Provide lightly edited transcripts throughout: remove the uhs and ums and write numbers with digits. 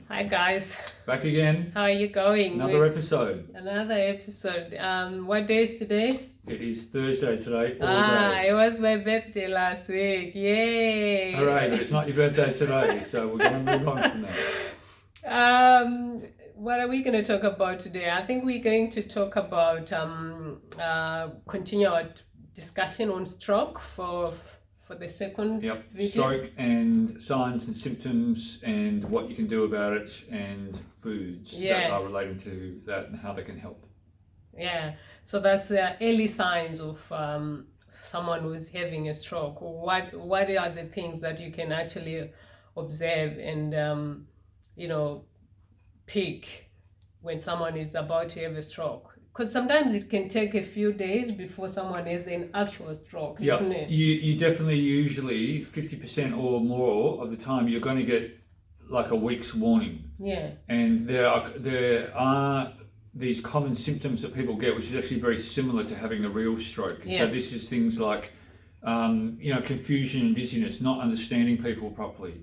Hi guys, Back again, how are you going? another episode. Another episode. What day is today? It is Thursday today, all day. It was my birthday last week. Yay! Hooray, but it's not your birthday today, so we're going to move on from that. What are we going to talk about today? I think we're going to talk about continue our discussion on stroke for the second video. Stroke and signs and symptoms and what you can do about it and foods that are relating to that and how they can help. Yeah, so that's early signs of someone who's having a stroke. What are the things that you can actually observe and pick when someone is about to have a stroke? Because sometimes it can take a few days before someone has an actual stroke, isn't it? You definitely usually 50% or more of the time you're going to get like a week's warning. Yeah. And there are these common symptoms that people get, which is actually very similar to having a real stroke. Yeah. So this is things like confusion and dizziness, not understanding people properly,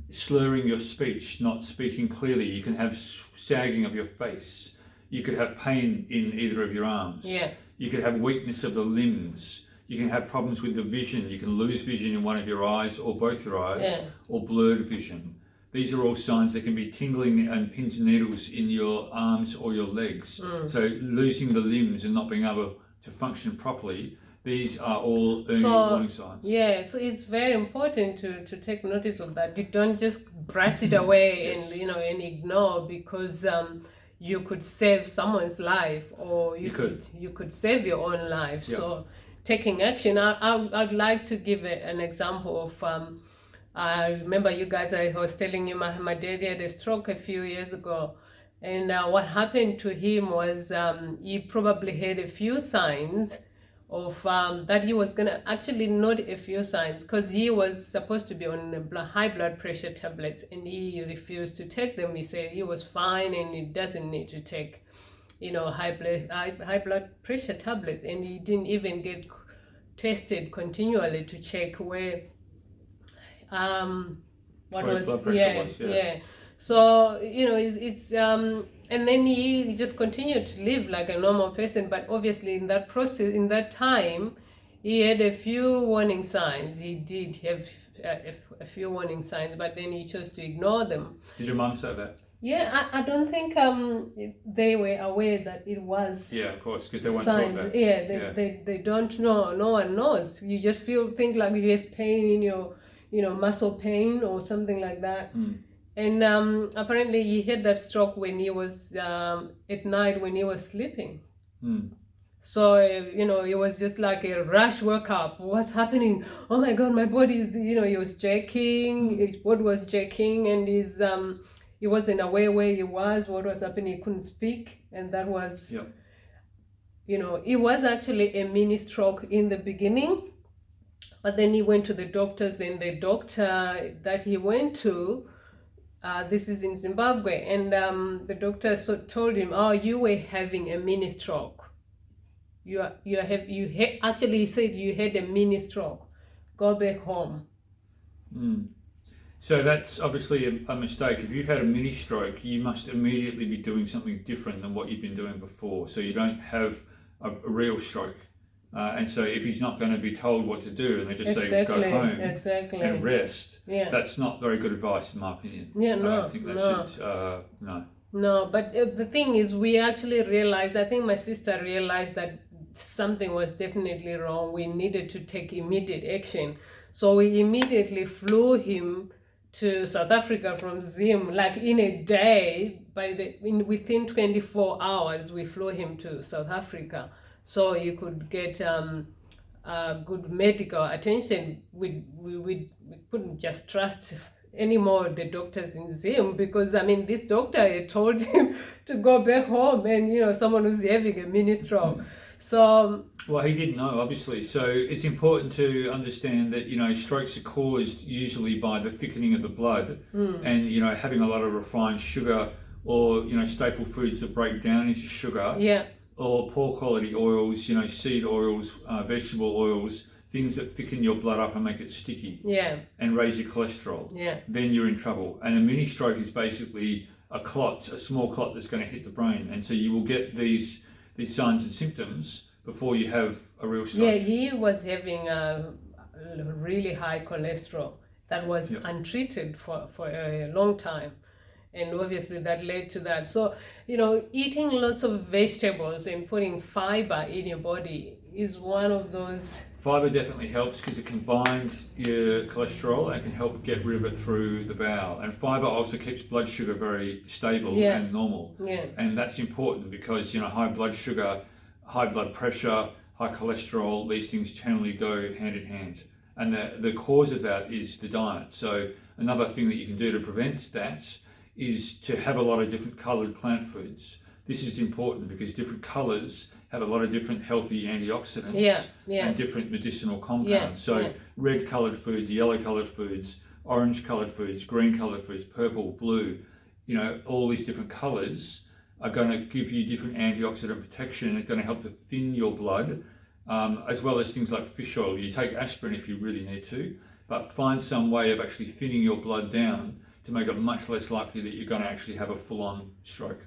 slurring your speech, not speaking clearly. You can have sagging of your face. You could have pain in either of your arms. Yeah. You could have weakness of the limbs. You can have problems with the vision. You can lose vision in one of your eyes or both your eyes, or blurred vision. These are all signs that can be tingling and pins and needles in your arms or your legs. So losing the limbs and not being able to function properly, these are all early warning signs. Yeah, so it's very important to take notice of that. You don't just brush it away and ignore, because you could save someone's life, or you could save your own life. So taking action. I'd like to give an example of I remember you guys, I was telling you my dad had a stroke a few years ago, and what happened to him was he probably had a few signs of that he was gonna actually not a few signs, because he was supposed to be on high blood pressure tablets and he refused to take them. He said he was fine and he doesn't need to take high blood pressure tablets, and he didn't even get tested continually to check where blood pressure was. So it's and then he just continued to live like a normal person, but obviously in that process, in that time, he had a few warning signs. He did have a few warning signs, but then he chose to ignore them. Did your mum say that? Yeah, I don't think they were aware that it was. Yeah, of course, because they weren't taught that. Yeah, they don't know. No one knows. You just think like you have pain in your muscle pain or something like that. And apparently he had that stroke when he was at night when he was sleeping. So it was just like a rush workup. What's happening? Oh my God, my body is. He was jerking. His body was jerking, and he wasn't aware where he was. What was happening? He couldn't speak, and that was. It was actually a mini stroke in the beginning, but then he went to the doctors, and the doctor that he went to. This is in Zimbabwe, and the doctor told him, "Oh, you were having a mini stroke. Actually, he said you had a mini stroke. Go back home." So that's obviously a mistake. If you've had a mini stroke, you must immediately be doing something different than what you've been doing before. So you don't have a real stroke. And so if he's not going to be told what to do and they just say go home and rest, that's not very good advice in my opinion. I don't think that should, no. No, but the thing is, we actually realized, I think my sister realized that something was definitely wrong. We needed to take immediate action. So we immediately flew him to South Africa from Zim, like in a day. Within 24 hours, we flew him to South Africa. So he could get good medical attention. We couldn't just trust anymore the doctors in Zim, because this doctor had told him to go back home, and someone who's having a mini stroke. So well, he didn't know, obviously. So it's important to understand that strokes are caused usually by the thickening of the blood, and having a lot of refined sugar or staple foods that break down into sugar. Yeah. Or poor quality oils, seed oils, vegetable oils, things that thicken your blood up and make it sticky, and raise your cholesterol, then you're in trouble. And a mini stroke is basically a clot, a small clot that's going to hit the brain, and so you will get these signs and symptoms before you have a real stroke. Yeah, he was having a really high cholesterol that was untreated for a long time. And obviously that led to that. So, eating lots of vegetables and putting fiber in your body is one of those. Fiber definitely helps because it can bind your cholesterol and can help get rid of it through the bowel. And fiber also keeps blood sugar very stable and normal. And that's important because, high blood sugar, high blood pressure, high cholesterol, these things generally go hand in hand. And the cause of that is the diet. So another thing that you can do to prevent that is to have a lot of different coloured plant foods. This is important because different colours have a lot of different healthy antioxidants and different medicinal compounds. So red coloured foods, yellow coloured foods, orange coloured foods, green coloured foods, purple, blue, all these different colours are going to give you different antioxidant protection. It's going to help to thin your blood, as well as things like fish oil. You take aspirin if you really need to, but find some way of actually thinning your blood down to make it much less likely that you're going to actually have a full-on stroke.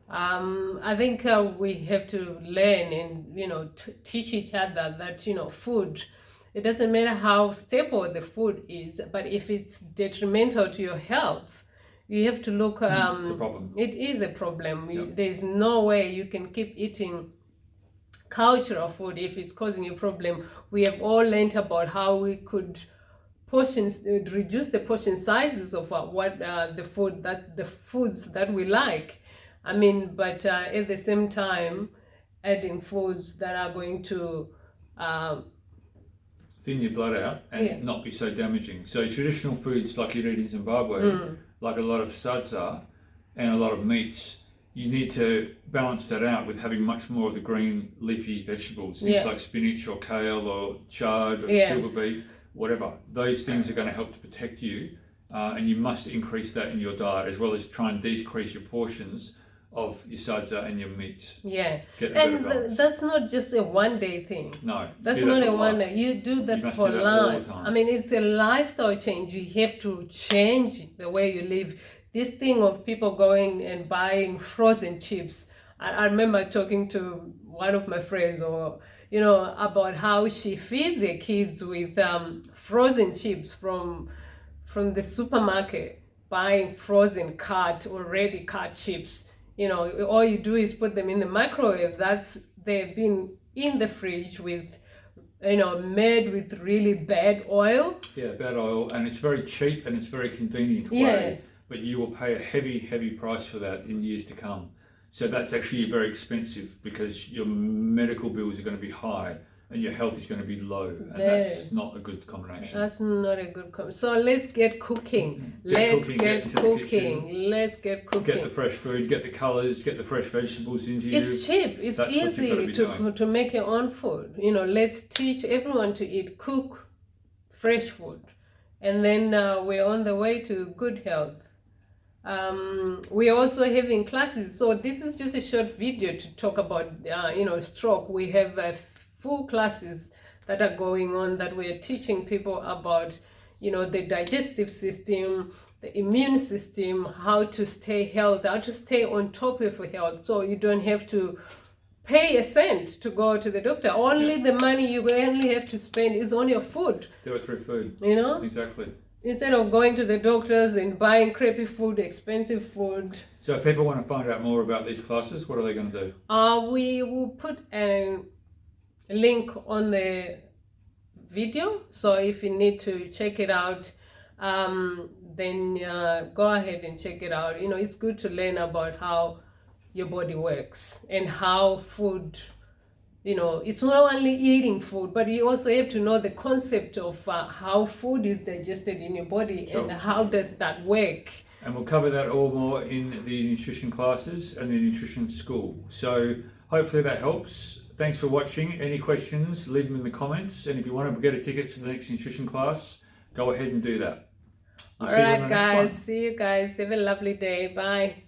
I think we have to learn and teach each other that food, it doesn't matter how stable the food is, but if it's detrimental to your health, you have to look. It's a problem. It is a problem. There's no way you can keep eating cultural food if it's causing you a problem. We have all learned about how we could reduce the portion sizes of the foods that we like. But at the same time, adding foods that are going to thin your blood out and not be so damaging. So traditional foods like you eat in Zimbabwe, like a lot of sadza and a lot of meats, you need to balance that out with having much more of the green leafy vegetables, things like spinach or kale or chard or silver beet, whatever. Those things are going to help to protect you, and you must increase that in your diet, as well as try and decrease your portions of your sadza and your meats. And that's not just a one-day thing. No, that's not a one day. You do that for life. It's a lifestyle change. You have to change the way you live. This thing of people going and buying frozen chips. I remember talking to one of my friends, about how she feeds her kids with frozen chips from the supermarket, buying frozen already cut chips. All you do is put them in the microwave. They've been in the fridge with, made with really bad oil. Bad oil, and it's very cheap and it's very convenient way. But you will pay a heavy, heavy price for that in years to come. So that's actually very expensive because your medical bills are going to be high and your health is going to be low, and that's not a good combination. That's not a good combination. So let's get cooking. Let's get cooking. Get the fresh food, get the colours, get the fresh vegetables into you. It's cheap. It's easy to make your own food. Let's teach everyone to cook fresh food. And then we're on the way to good health. We're also having classes. So this is just a short video to talk about, stroke. We have full classes that are going on that we're teaching people about, the digestive system, the immune system, how to stay healthy, how to stay on top of your health. So you don't have to pay a cent to go to the doctor. Only the money you only have to spend is on your food. Do it through food. Exactly. Instead of going to the doctors and buying crappy food, expensive food. So if people want to find out more about these classes, what are they going to do? We will put a link on the video. So if you need to check it out, then go ahead and check it out. It's good to learn about how your body works and how food, it's not only eating food, but you also have to know the concept of how food is digested in your body and how does that work. And we'll cover that all more in the nutrition classes and the nutrition school. So hopefully that helps. Thanks for watching. Any questions, leave them in the comments. And if you want to get a ticket to the next nutrition class, go ahead and do that. All right, guys. See you guys. Have a lovely day. Bye.